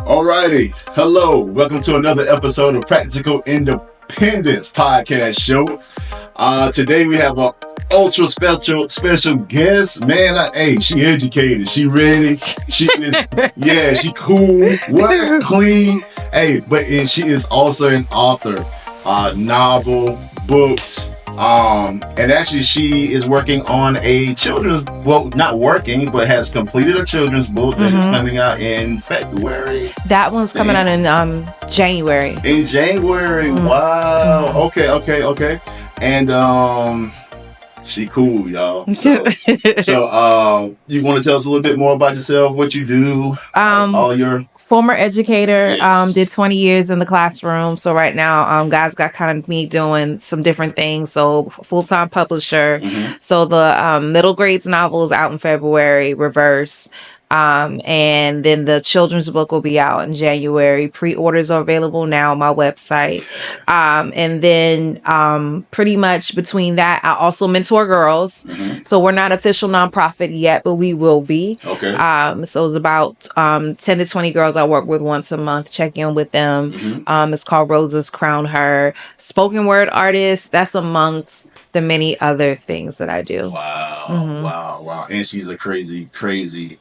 Alrighty, hello, welcome to another episode of Practical Independence Podcast Show. Today we have a ultra special guest. Man, hey, she educated, she ready, she is, she cool, what, clean. Hey, and she is also an author, novel, books. And actually she is working on a children's, well, not working, but has completed a children's book that is coming out in February. That one's coming out in January. In January, wow. Okay. And she cool, y'all. So you want to tell us a little bit more about yourself, what you do, all your... Former educator, Yes. did 20 years in the classroom. So right now, God's got kind of me doing some different things. So full-time publisher. So the middle grades novel is out in February, Reverse. And then the children's book will be out in January. Pre-orders are available now on my website. And then pretty much between that, I also mentor girls. So we're not official nonprofit yet, but we will be. Okay. So it's about 10 to 20 girls I work with once a month, check in with them. It's called Roses Crown Her. Spoken word artist, that's amongst the many other things that I do. Wow. And she's a crazy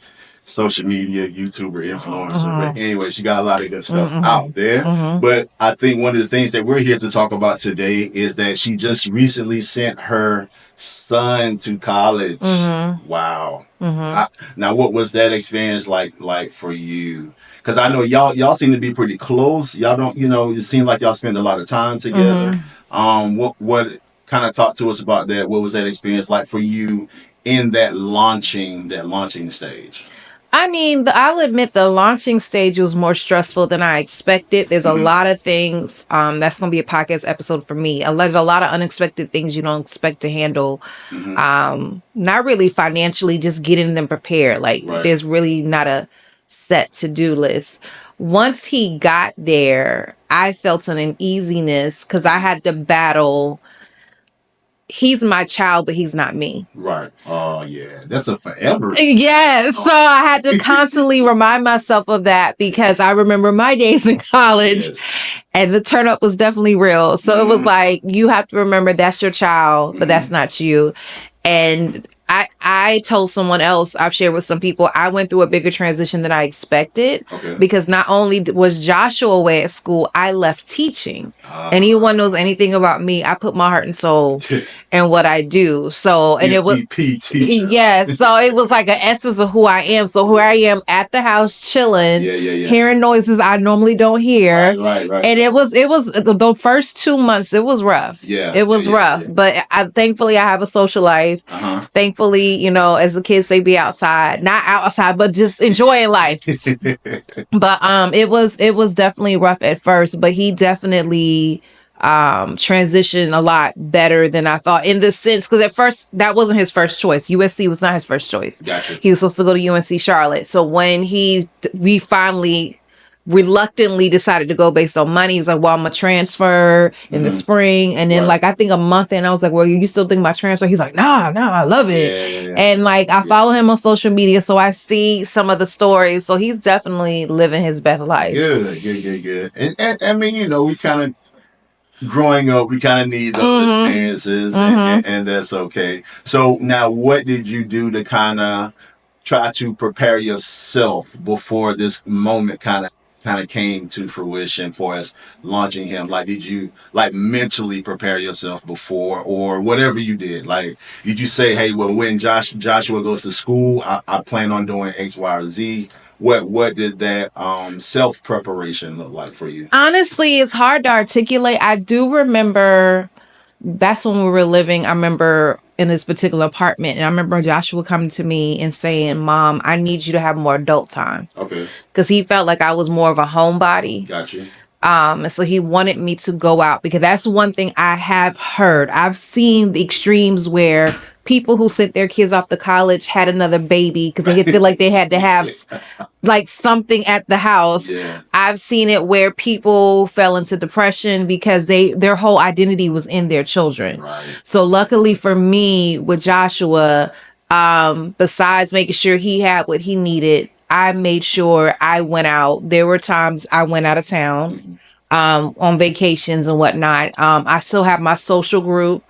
social media YouTuber influencer. But anyway, she got a lot of good stuff out there. But I think one of the things that we're here to talk about today is that she just recently sent her son to college. Wow. Now, what was that experience like for you? Because I know y'all seem to be pretty close. Y'all don't, it seems like y'all spend a lot of time together. What kind of talk to us about that? What was that experience like for you in that launching stage? I mean, I'll admit the launching stage was more stressful than I expected. There's a lot of things. That's going to be a podcast episode for me. There's a lot of unexpected things you don't expect to handle. Not really financially, just getting them prepared. There's really not a set to-do list. Once he got there, I felt an uneasiness because I had to battle. He's my child, but he's not me. Right. Oh, yeah. That's a forever. Yeah. So I had to constantly remind myself of that because I remember my days in college and the turn up was definitely real. So it was like, you have to remember that's your child, but that's not you. And I told someone else, I've shared with some people, I went through a bigger transition than I expected because not only was Joshua away at school, I left teaching. Anyone knows anything about me, I put my heart and soul in what I do. So, and it was, so it was like an essence of who I am. So here I am at the house chilling, hearing noises I normally don't hear. Right. And it was the first 2 months, it was rough. It was rough. But thankfully I have a social life. Thankfully, as the kids say, be outside, not outside, but just enjoying life. But it was definitely rough at first, but he definitely transitioned a lot better than I thought in this sense. Because at first that wasn't his first choice. USC was not his first choice. Gotcha. He was supposed to go to UNC Charlotte. So when we finally reluctantly decided to go based on money. He was like, well, I'm gonna transfer in the spring. And then I think a month in, I was like, well, you still think about transfer? He's like, no, I love it. And I follow him on social media, so I see some of the stories. So he's definitely living his best life. Good. And I mean, we kind of growing up, we kind of need those experiences and that's okay. So now what did you do to kind of try to prepare yourself before this moment kind of came to fruition for us launching him? Did you mentally prepare yourself before, or whatever you did? Did you say, hey, well, when Joshua goes to school, I plan on doing X, Y, or Z? What did that self preparation look like for you? Honestly, it's hard to articulate. I do remember that's when we were living. I remember in this particular apartment, and I remember Joshua coming to me and saying, Mom, I need you to have more adult time. Okay. Because he felt like I was more of a homebody. Gotcha. And so he wanted me to go out because that's one thing I have heard. I've seen the extremes where people who sent their kids off to college had another baby because they feel like they had to have something at the house. I've seen it where people fell into depression because their whole identity was in their children. So luckily for me with Joshua, besides making sure he had what he needed, I made sure I went out. There were times I went out of town on vacations and whatnot. I still have my social group.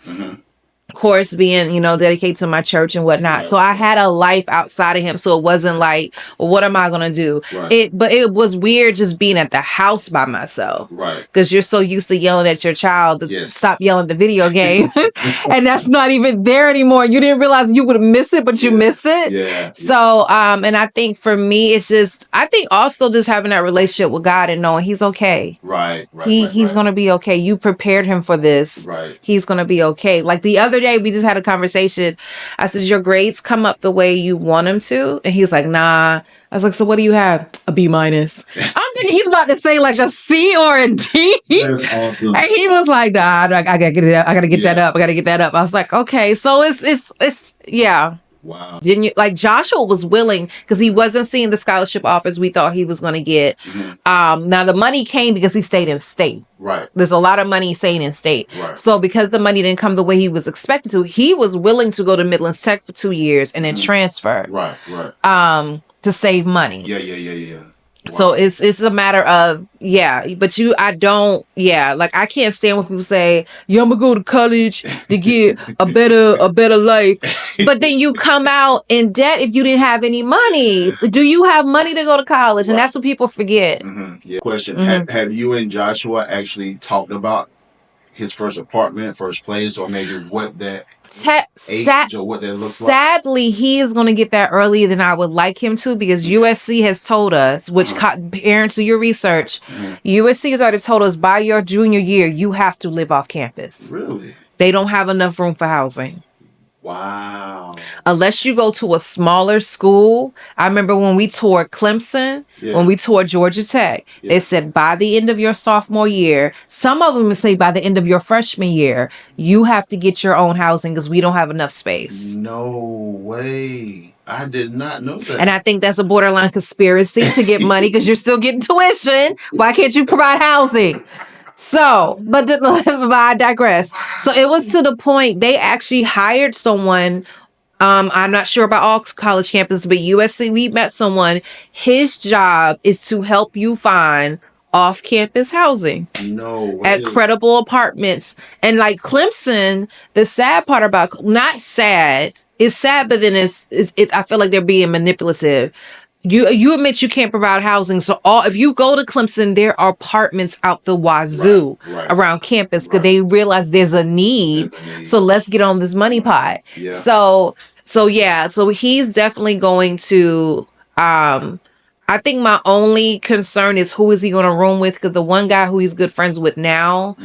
Of course, being, dedicated to my church and whatnot. So I had a life outside of him. So it wasn't like, well, what am I going to do? But it was weird just being at the house by myself. Because you're so used to yelling at your child to stop yelling at the video game. And that's not even there anymore. You didn't realize you would miss it, but you miss it. So, and I think for me, it's just, I think also just having that relationship with God and knowing he's okay. He's going to be okay. You prepared him for this. He's going to be okay. Like the other day, we just had a conversation. I said, your grades come up the way you want them to? And he's like, nah. I was like, so what do you have? A B-. I'm thinking he's about to say like a C or a D. That's awesome. And he was like, nah, I gotta get it up. I gotta get that up. I gotta get that up. I was like, okay. So it's yeah. Wow. Didn't you, like Joshua was willing because he wasn't seeing the scholarship offers we thought he was going to get. Now the money came because he stayed in state. There's a lot of money staying in state. So because the money didn't come the way he was expecting to, he was willing to go to Midlands Tech for 2 years and then transfer. To save money. Yeah. Wow. So it's a matter of, but like I can't stand when people say, I'm gonna go to college to get a better life. But then you come out in debt if you didn't have any money. Do you have money to go to college? And that's what people forget. Question. Have you and Joshua actually talked about his first apartment, first place, or maybe what that age or what that looks like? Sadly, he is going to get that earlier than I would like him to because USC has told us, which parents do your research, USC has already told us by your junior year, you have to live off campus. Really? They don't have enough room for housing. Wow. Unless you go to a smaller school. I remember when we toured Clemson, when we toured Georgia Tech, they said by the end of your sophomore year, some of them say by the end of your freshman year, you have to get your own housing because we don't have enough space. No way. I did not know that. And I think that's a borderline conspiracy to get money because you're still getting tuition. Why can't you provide housing? So, but I digress. So it was to the point they actually hired someone. I'm not sure about all college campuses, but USC, we met someone. His job is to help you find off-campus housing. No way. At credible apartments. And like Clemson, the sad part about, not sad, it's sad, but then it's I feel like they're being manipulative. You admit you can't provide housing, so if you go to Clemson, there are apartments out the wazoo around campus because they realize there's a need. So let's get on this money pot. So he's definitely going to. I think my only concern is who is he going to room with? Because the one guy who he's good friends with now,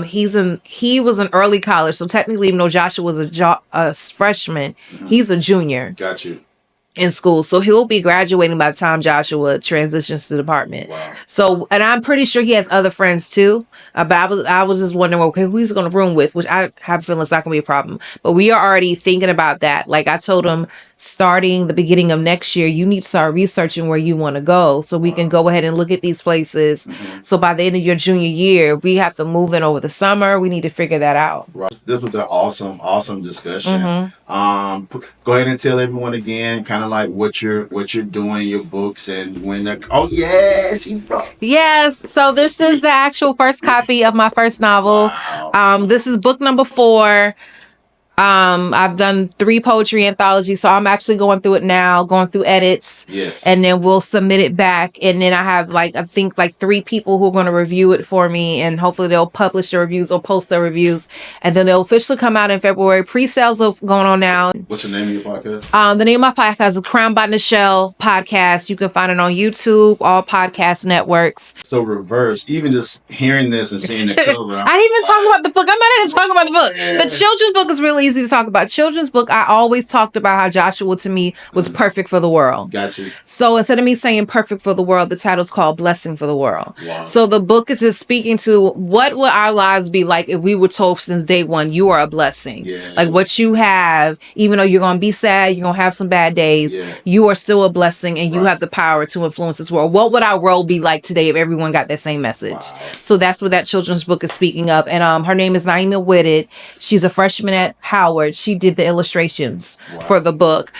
he was an early college, so technically, even though Joshua was a freshman, he's a junior. Got you. In school, so he'll be graduating by the time Joshua transitions to the department. So, and I'm pretty sure he has other friends too. But I was just wondering, okay, who he's going to room with, which I have a feeling it's not going to be a problem. But we are already thinking about that. Like I told him, starting the beginning of next year, you need to start researching where you want to go, so we can go ahead and look at these places. So by the end of your junior year, we have to move in over the summer. We need to figure that out. This was an awesome discussion. Go ahead and tell everyone again, kind of like what you're doing, your books, and when they're. Oh yeah, yes. So this is the actual first copy of my first novel. Wow. This is book number 4. I've done 3 poetry anthologies, so I'm actually going through it now, going through edits. Yes. And then we'll submit it back. And then I have I think 3 people who are going to review it for me, and hopefully they'll publish their reviews or post their reviews. And then they'll officially come out in February. Pre-sales are going on now. What's the name of your podcast? The name of my podcast is Crown by Nichele Podcast. You can find it on YouTube, all podcast networks. So reverse, even just hearing this and seeing the cover. I didn't even talk about the book. I'm not even talking about the book. The children's book is really easy to talk about. Children's book, I always talked about how Joshua to me was perfect for the world. Got you. So instead of me saying perfect for the world, the title's called Blessing for the World. Wow. So the book is just speaking to what would our lives be like if we were told since day one, you are a blessing. Like what you have, even though you're going to be sad, you're going to have some bad days, you are still a blessing, and you have the power to influence this world. What would our world be like today if everyone got that same message? So that's what that children's book is speaking of. And her name is Naima Whitted. She's a freshman at Howard. She did the illustrations for the book.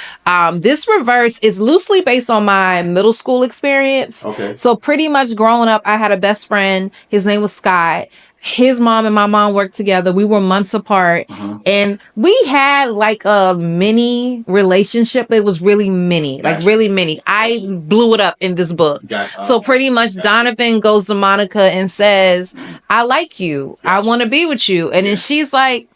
This reverse is loosely based on my middle school experience. Okay. So pretty much growing up, I had a best friend. His name was Scott. His mom and my mom worked together. We were months apart. And we had like a mini relationship. It was really mini, like really mini. I blew it up in this book. So pretty much Donovan goes to Monica and says, I like you. I want to be with you. And then she's like,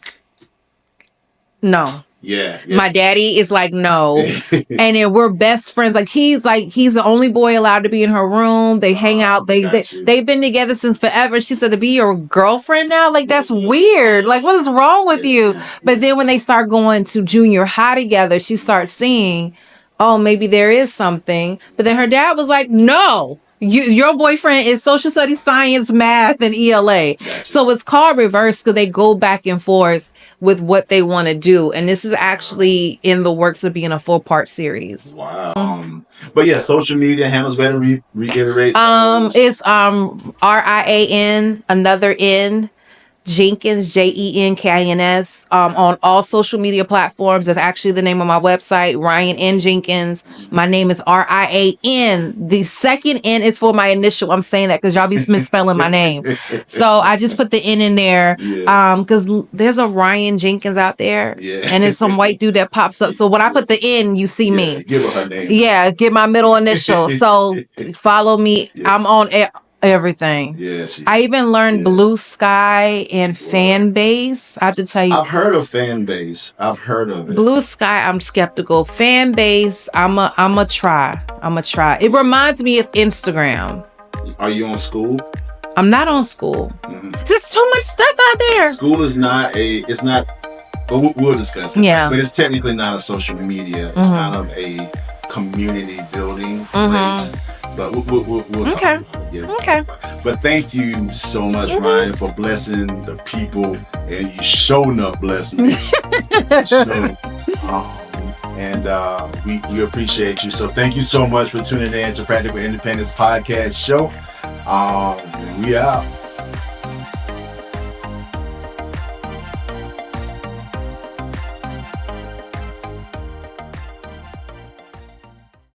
no. Yeah. My daddy is like, no. And then we're best friends. Like he's the only boy allowed to be in her room. They hang out. They've been together since forever. She said, to be your girlfriend now? Like, that's weird. Like, what is wrong with you? But then when they start going to junior high together, she starts seeing, oh, maybe there is something. But then her dad was like, no. Your boyfriend is social studies, science, math, and ELA. So it's called reverse because they go back and forth with what they want to do. And this is actually in the works of being a 4-part series. Wow. But yeah, social media handles, better reiterate. It's RIAN, another N, Jenkins, JENKINS, on all social media platforms. That's actually the name of my website, Rian N. Jenkins. My name is RIAN. The second N is for my initial. I'm saying that because y'all be misspelling my name. So I just put the N in there because there's a Rian Jenkins out there. And it's some white dude that pops up. So when I put the N, you see me. Give her name. Yeah, get my middle initial. So follow me. I'm on everything. I even learned Blue Sky and Fan Base. I have to tell you, I've heard of Fan Base. I've heard of it. Blue Sky, I'm skeptical. Fan Base, I'm a try. It reminds me of Instagram. Are you on school? I'm not on school. There's too much stuff out there. School is not well, we'll discuss it. Yeah. But it's technically not a social media. It's kind of a community building place. But we'll Okay. talk about it. Okay. But thank you so much, Ryan, for blessing the people, and you showing up blessing me. And we appreciate you. So thank you so much for tuning in to Practical Independence Podcast Show. We out.